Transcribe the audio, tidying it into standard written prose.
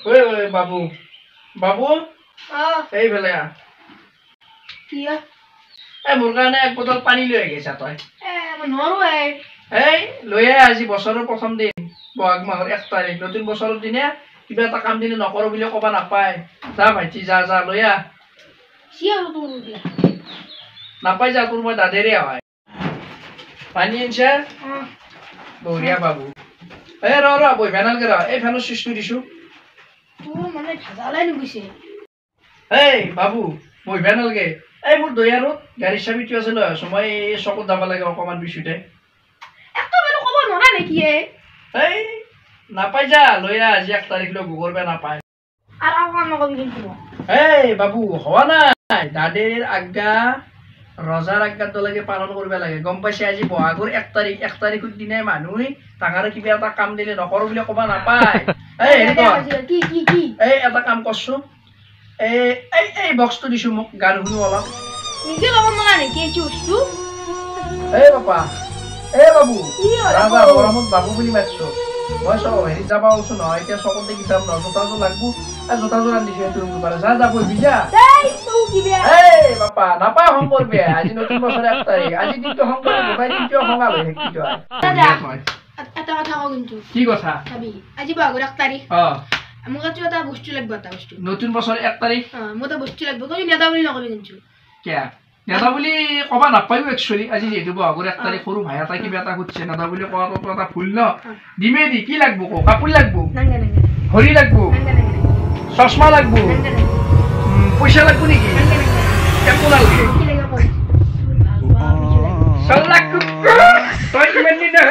ওই ওই বাবু বাবু এই বেলে কি এই মোৰ কাৰণে এক বটল পানী লৈ গৈছা তই নোৱাৰো এই লৈ আজি বছৰৰ প্ৰথম দিন বহাগ মাহৰ 1 তাৰিখ নতুন বছৰৰ দিনে কিবা এটা কাম দিনে নকৰো বুলি ক'বা নাপায় যা ভাইটি যা যা লৈ নাপাই যা তোৰ মই দাদেৰে হয় পানী আনছা বঢ়িয়া বাবু এই ৰ বই ফেনাল কে এই ফেনৰ সুইচটো দিছো মানে ভাজালাই নুগুছে এই বাবু বই ফেনাল কে এই মোৰ দয়াৰো গাড়ী চাবিটো আছে লৈ আছো মই চকত যাব লাগে অকমান বিশুতে একেবাৰে ক'ব নোৱাৰা নেকি এই নাপাই যা লৈ আজি 1 তাৰিখ লৈ গুগৰবে নাপায় আৰু কাম নকবি কিন্তু এই বাবু হৱা নাই দাদেৰ আজ্ঞা ৰজাৰ আজ্ঞাৰ দলকে পালন কৰিব লাগে গম পাইছে আজি বহাগৰ 1 তাৰিখৰ দিনে মানুহ তাঙাৰে কিবা এটা কাম দিলে নকৰো বুলি ক'বা নাপায় এই কি কি কি এই এটা কাম কৰছো এই বক্সটো দিছো মোক গান শুনো অলপ নিজে ল'ব নোৱাৰা নেকি এই বস্তু এই বাপা এই বাবু ৰাজা গৰমত বাবু বুলি মাতছো মই সব হেৰিত যাবা ওছো নহয় এতিয়া চকত দেখি যাম ন জোতাযোৰ লাগবো জোতাযোৰ আনিছো তোৰ পাৰে যা যা বই বিজা এই বাপা নাপা হং করবে আজি নতুন বছর 1 তারিখ আজি দিনটো হং করে গোটাই দিনটো হঙাল হই থাকিতো দাদা এটা কথা কও কিন্তু কি কথা ভাবি আজি বহাগৰ 1 তাৰিখ মোক এটা বস্তু লাগব এটা বস্তু নতুন বছর 1 তারিখ মোক এটা বস্তু লাগব তুমি নেদা বুলি নকবি কিন্তু কে নেদা বুলি কবা নাপাইও একচুয়ালি আজি যেটো বহাগৰ 1 তাৰিখ সৰু ভাই এটা কিবা এটা খুঁজছে নেদা বুলি কোৱাটো তো এটা ভুল ন দিমে দি কি লাগব কো কাপোৰ লাগব নাঙ্গা নাঙ্গা ঘড়ি লাগব নাঙ্গা নাঙ্গা চশমা লাগব নাঙ্গা নাঙ্গা পয়সা লাগব নেকি নাঙ্গা নাঙ্গা কেমন লাগে কি লাগব Salah ku. Toy men ni dah.